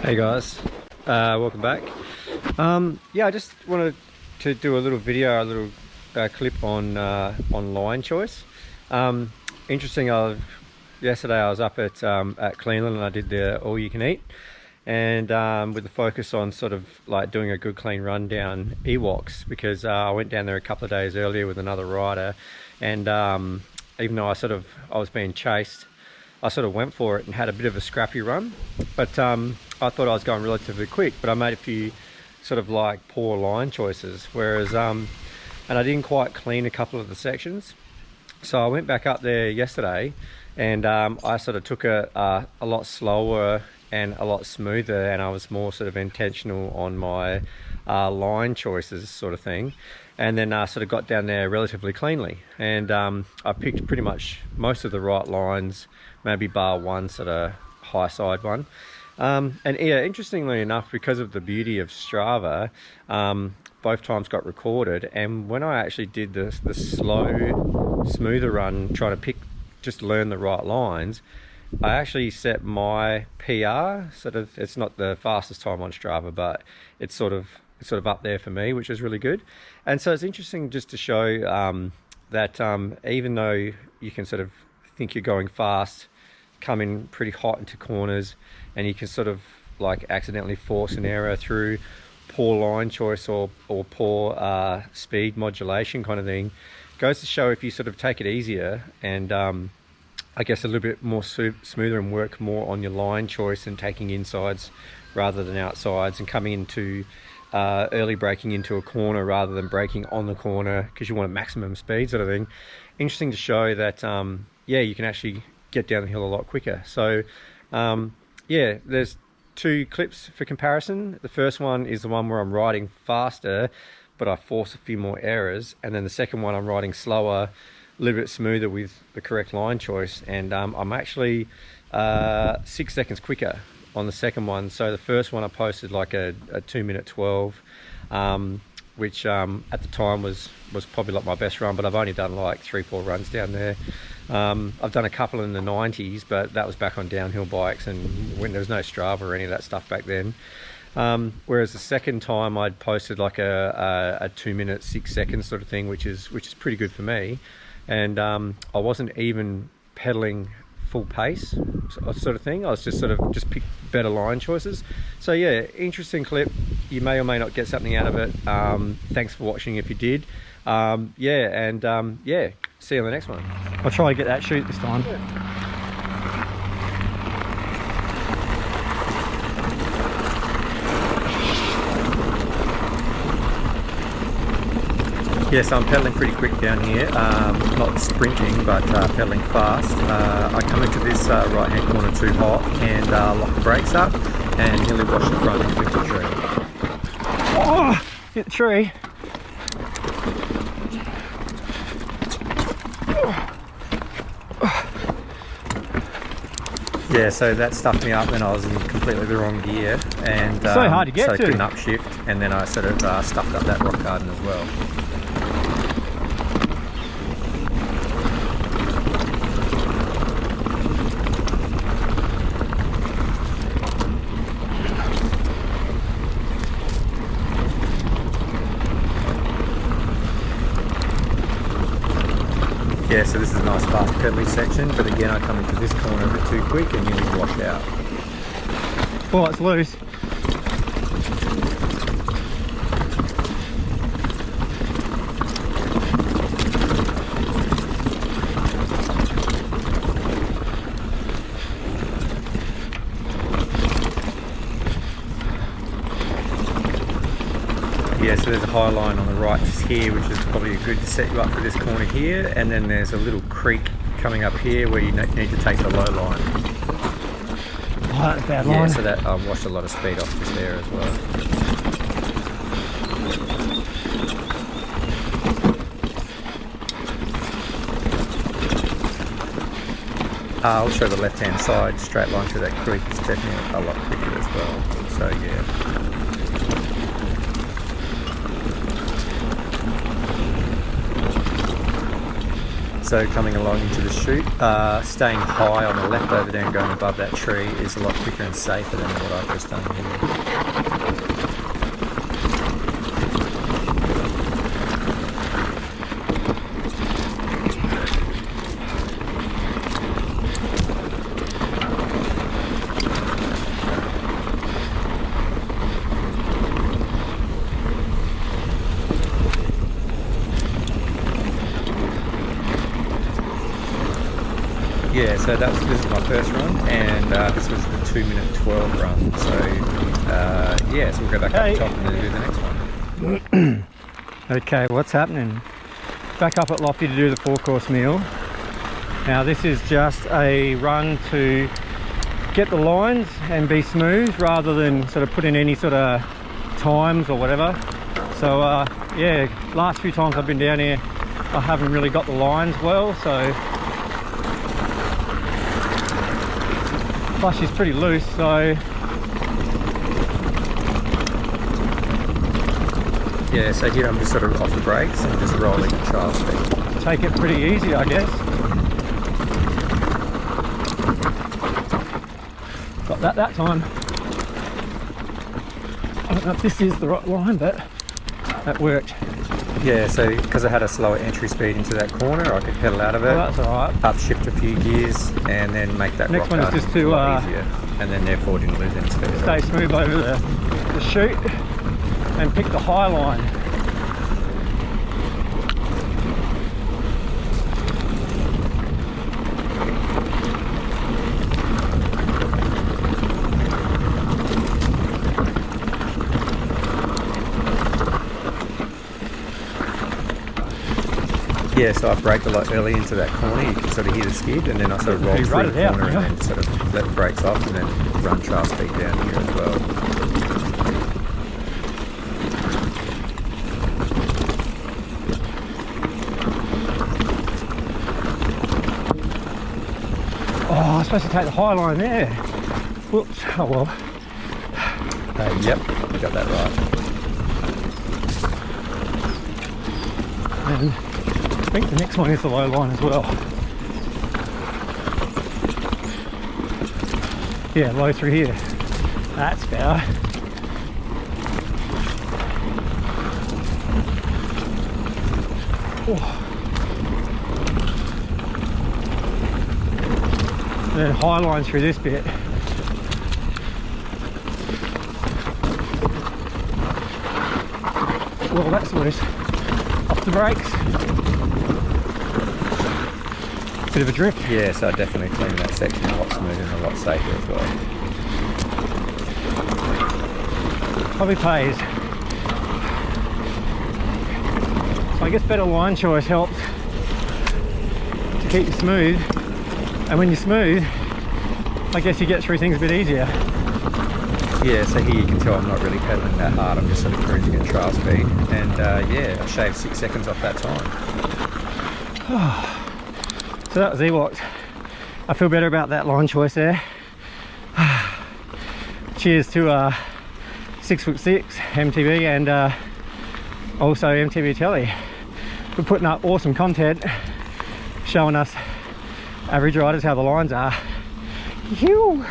Hey guys, welcome back. Yeah, I just wanted to do a little video, a little clip on line choice. Interesting. Yesterday I was up at Cleveland and I did the all you can eat, and with the focus on sort of like doing a good clean run down Ewoks, because I went down there a couple of days earlier with another rider, and even though I was being chased, I sort of went for it and had a bit of a scrappy run, but I thought I was going relatively quick, but I made a few sort of like poor line choices, whereas and I didn't quite clean a couple of the sections. So I went back up there yesterday and I sort of took a lot slower and a lot smoother, and I was more sort of intentional on my line choices sort of thing, and then sort of got down there relatively cleanly, and I picked pretty much most of the right lines, maybe bar one sort of high side one. And yeah, interestingly enough, because of the beauty of Strava, both times got recorded, and when I actually did the slow, smoother run, trying to just learn the right lines, I actually set my PR, it's not the fastest time on Strava, but it's sort of up there for me, which is really good. And so it's interesting just to show that even though you can sort of think you're going fast, come in pretty hot into corners, and you can sort of like accidentally force an error through poor line choice or poor speed modulation kind of thing, goes to show if you sort of take it easier and I guess a little bit more smoother and work more on your line choice and taking insides rather than outsides, and coming into early braking into a corner rather than braking on the corner because you want a maximum speed sort of thing. Interesting to show that yeah, you can actually get down the hill a lot quicker. So yeah, there's two clips for comparison. The first one is the one where I'm riding faster but I force a few more errors, and then the second one I'm riding slower, a little bit smoother with the correct line choice, and I'm actually 6 seconds quicker on the second one. So the first one I posted like a 2:12, which at the time was probably like my best run, but I've only done like 3-4 runs down there. I've done a couple in the 90s, but that was back on downhill bikes and when there was no Strava or any of that stuff back then. Whereas the second time I'd posted like a 2 minute 6 seconds sort of thing, which is pretty good for me, and I wasn't even pedaling full pace sort of thing. I was just pick better line choices. So yeah, interesting clip. You may or may not get something out of it. Thanks for watching if you did. Yeah, and yeah, see you on the next one. I'll try to get that shoot this time. Yes, I'm pedaling pretty quick down here, not sprinting, but pedaling fast. I come into this right hand corner too hot and lock the brakes up and nearly wash the front into the tree. Oh, hit the tree. Yeah, so that stuffed me up when I was in completely the wrong gear, and so hard to get so to. I couldn't upshift, and then I sort of stuffed up that rock garden as well. Yeah, so this is a nice fast pedaling section, but again I come into this corner a bit too quick and nearly wash out. Oh, it's loose. Yeah, so there's a high line on the right just here, which is probably good to set you up for this corner here, and then there's a little creek coming up here where you need to take the low line. Oh, that's a bad line. Yeah, so that washed a lot of speed off just there as well. I'll show the left hand side, straight line through that creek is definitely a lot quicker as well, so yeah. So coming along into the chute, staying high on the left over there and going above that tree is a lot quicker and safer than what I've just done here. Yeah, so this is my first run, and this was the 2 minute 12 run. So yeah, so we'll go back up the top and then do the next one. Okay, what's happening? Back up at Lofty to do the 4-course meal. Now this is just a run to get the lines and be smooth rather than sort of put in any sort of times or whatever. So yeah, last few times I've been down here I haven't really got the lines well, so plus she's pretty loose, so yeah, so here I'm just sort of off the brakes and just rolling at trial speed. take it pretty easy, I guess. Got that time. I don't know if this is the right line, but that worked. Yeah, so because I had a slower entry speed into that corner, I could pedal out of it, Oh, that's alright. upshift a few gears, and then make that Next rock one is garden just to a lot easier, and then therefore didn't lose any speed. Stay smooth over the chute and pick the high line. Yeah, so I braked a lot early into that corner. You can sort of hear the skid, and then I sort of roll You through run the it out, corner yeah. and then sort of let the brakes off and then run trial speed down here as well. Oh, I'm supposed to take the high line there. Whoops, oh well. Yep, you got that right. And I think the next one is the low line as well. Yeah, low through here. That's better. Oh. Then high line through this bit. Well, that's loose. Off the brakes. Bit of a drift. Yeah, so I definitely cleaned that section a lot smoother and a lot safer as well. Probably pays. So I guess better line choice helps to keep you smooth. And when you're smooth, I guess you get through things a bit easier. Yeah, so here you can tell I'm not really pedaling that hard. I'm just sort of cruising at trial speed. And yeah, I shaved 6 seconds off that time. So that was Ewoks. I feel better about that line choice there. Cheers to 6'6" MTB and also MTB Telly. We're putting up awesome content showing us average riders how the lines are. Phew.